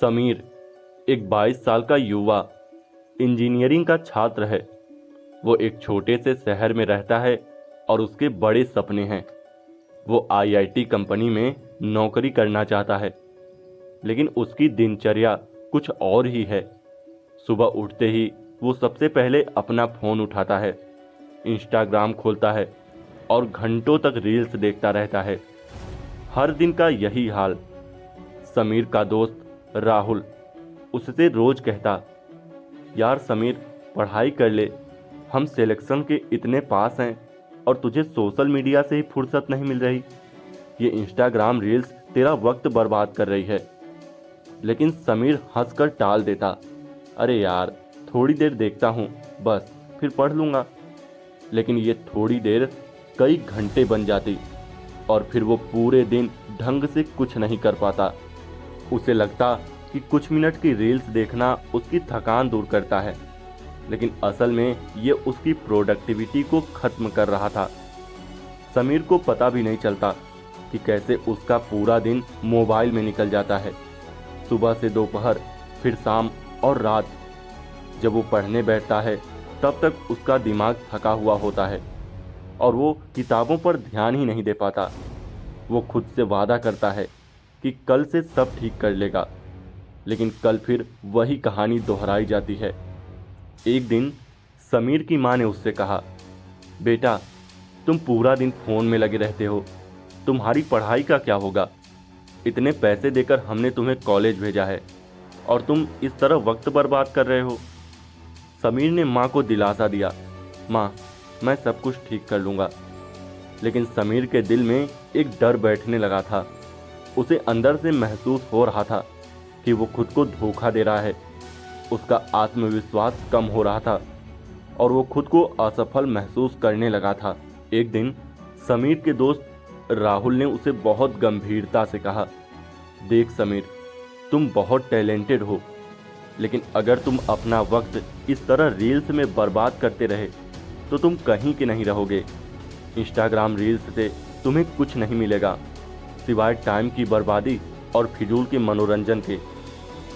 समीर एक 22 साल का युवा इंजीनियरिंग का छात्र है। वो एक छोटे से शहर में रहता है और उसके बड़े सपने हैं। वो आईआईटी कंपनी में नौकरी करना चाहता है, लेकिन उसकी दिनचर्या कुछ और ही है। सुबह उठते ही वो सबसे पहले अपना फ़ोन उठाता है, इंस्टाग्राम खोलता है और घंटों तक रील्स देखता रहता है। हर दिन का यही हाल। समीर का दोस्त राहुल उससे रोज कहता, यार समीर, पढ़ाई कर ले, हम सिलेक्शन के इतने पास हैं और तुझे सोशल मीडिया से ही फुर्सत नहीं मिल रही। ये इंस्टाग्राम रील्स तेरा वक्त बर्बाद कर रही है। लेकिन समीर हंसकर टाल देता, अरे यार, थोड़ी देर देखता हूँ बस, फिर पढ़ लूँगा। लेकिन ये थोड़ी देर कई घंटे बन जाती और फिर वो पूरे दिन ढंग से कुछ नहीं कर पाता। उसे लगता कि कुछ मिनट की रील्स देखना उसकी थकान दूर करता है, लेकिन असल में ये उसकी प्रोडक्टिविटी को खत्म कर रहा था। समीर को पता भी नहीं चलता कि कैसे उसका पूरा दिन मोबाइल में निकल जाता है। सुबह से दोपहर, फिर शाम और रात। जब वो पढ़ने बैठता है तब तक उसका दिमाग थका हुआ होता है और वो किताबों पर ध्यान ही नहीं दे पाता। वो खुद से वादा करता है कि कल से सब ठीक कर लेगा, लेकिन कल फिर वही कहानी दोहराई जाती है। एक दिन समीर की माँ ने उससे कहा, बेटा, तुम पूरा दिन फ़ोन में लगे रहते हो, तुम्हारी पढ़ाई का क्या होगा? इतने पैसे देकर हमने तुम्हें कॉलेज भेजा है और तुम इस तरह वक्त बर्बाद कर रहे हो। समीर ने माँ को दिलासा दिया, माँ, मैं सब कुछ ठीक कर लूँगा। लेकिन समीर के दिल में एक डर बैठने लगा था। उसे अंदर से महसूस हो रहा था कि वो खुद को धोखा दे रहा है। उसका आत्मविश्वास कम हो रहा था और वो खुद को असफल महसूस करने लगा था। एक दिन समीर के दोस्त राहुल ने उसे बहुत गंभीरता से कहा, देख समीर, तुम बहुत टैलेंटेड हो, लेकिन अगर तुम अपना वक्त इस तरह रील्स में बर्बाद करते रहे तो तुम कहीं के नहीं रहोगे। इंस्टाग्राम रील्स से तुम्हें कुछ नहीं मिलेगा सिवाय टाइम की बर्बादी और फिजूल के मनोरंजन के।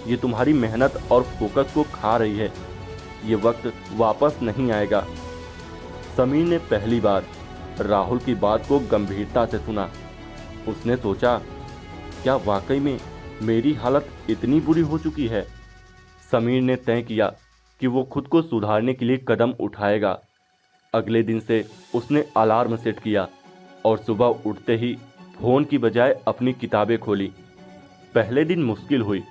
ये तुम्हारी मेहनत और फोकस को खा रही है। ये वक्त वापस नहीं आएगा। समीर ने पहली बार राहुल की बात को गंभीरता से सुना। उसने सोचा, क्या वाकई में मेरी हालत इतनी बुरी हो चुकी है? समीर ने तय किया कि वो खुद को सुधारने के लिए कदम उठाएगा। अगले दिन से उसने अलार्म सेट किया और सुबह उठते ही फ़ोन की बजाय अपनी किताबें खोली। पहले दिन मुश्किल हुई,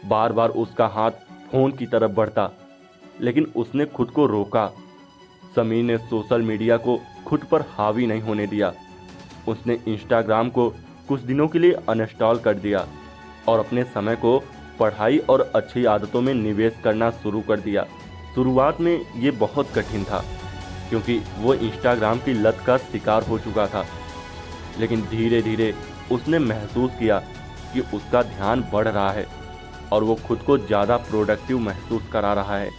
बार बार उसका हाथ फ़ोन की तरफ बढ़ता, लेकिन उसने खुद को रोका। समीर ने सोशल मीडिया को खुद पर हावी नहीं होने दिया। उसने इंस्टाग्राम को कुछ दिनों के लिए अनइंस्टॉल कर दिया और अपने समय को पढ़ाई और अच्छी आदतों में निवेश करना शुरू कर दिया। शुरुआत में ये बहुत कठिन था क्योंकि वो इंस्टाग्राम की लत का शिकार हो चुका था, लेकिन धीरे धीरे उसने महसूस किया कि उसका ध्यान बढ़ रहा है और वो खुद को ज़्यादा प्रोडक्टिव महसूस करा रहा है।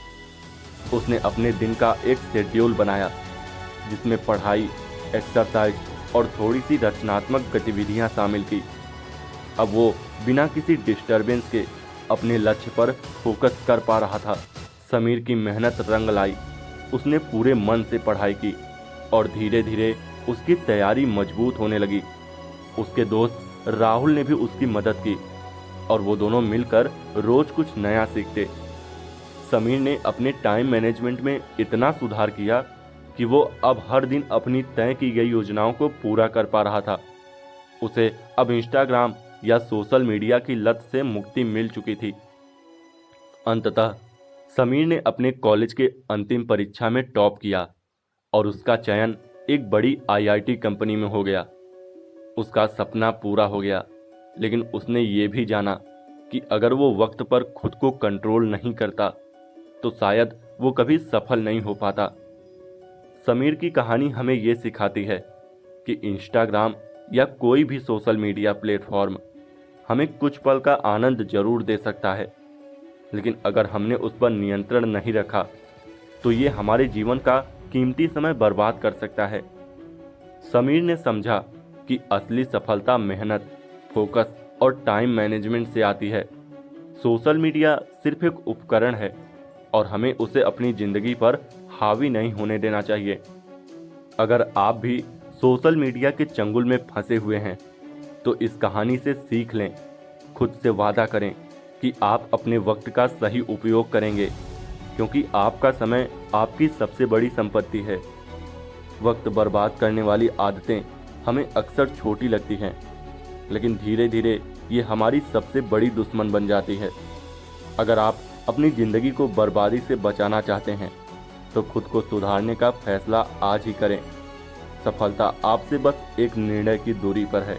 उसने अपने दिन का एक शेड्यूल बनाया जिसमें पढ़ाई, एक्सरसाइज और थोड़ी सी रचनात्मक गतिविधियां शामिल की। अब वो बिना किसी डिस्टरबेंस के अपने लक्ष्य पर फोकस कर पा रहा था। समीर की मेहनत रंग लाई। उसने पूरे मन से पढ़ाई की और धीरे धीरे उसकी तैयारी मजबूत होने लगी। उसके दोस्त राहुल ने भी उसकी मदद की और वो दोनों मिलकर रोज कुछ नया सीखते। समीर ने अपने टाइम मैनेजमेंट में इतना सुधार किया कि वो अब हर दिन अपनी तय की गई योजनाओं को पूरा कर पा रहा था। उसे अब इंस्टाग्राम या सोशल मीडिया की लत से मुक्ति मिल चुकी थी। अंततः समीर ने अपने कॉलेज के अंतिम परीक्षा में टॉप किया और उसका चयन एक बड़ी आईआईटी कंपनी में हो गया। उसका सपना पूरा हो गया, लेकिन उसने ये भी जाना कि अगर वो वक्त पर खुद को कंट्रोल नहीं करता तो शायद वो कभी सफल नहीं हो पाता। समीर की कहानी हमें ये सिखाती है कि इंस्टाग्राम या कोई भी सोशल मीडिया प्लेटफॉर्म हमें कुछ पल का आनंद जरूर दे सकता है, लेकिन अगर हमने उस पर नियंत्रण नहीं रखा तो ये हमारे जीवन का कीमती समय बर्बाद कर सकता है। समीर ने समझा कि असली सफलता मेहनत, फोकस और टाइम मैनेजमेंट से आती है। सोशल मीडिया सिर्फ एक उपकरण है और हमें उसे अपनी जिंदगी पर हावी नहीं होने देना चाहिए। अगर आप भी सोशल मीडिया के चंगुल में फंसे हुए हैं तो इस कहानी से सीख लें। खुद से वादा करें कि आप अपने वक्त का सही उपयोग करेंगे, क्योंकि आपका समय आपकी सबसे बड़ी संपत्ति है। वक्त बर्बाद करने वाली आदतें हमें अक्सर छोटी लगती हैं, लेकिन धीरे धीरे ये हमारी सबसे बड़ी दुश्मन बन जाती है। अगर आप अपनी ज़िंदगी को बर्बादी से बचाना चाहते हैं तो खुद को सुधारने का फैसला आज ही करें। सफलता आपसे बस एक निर्णय की दूरी पर है।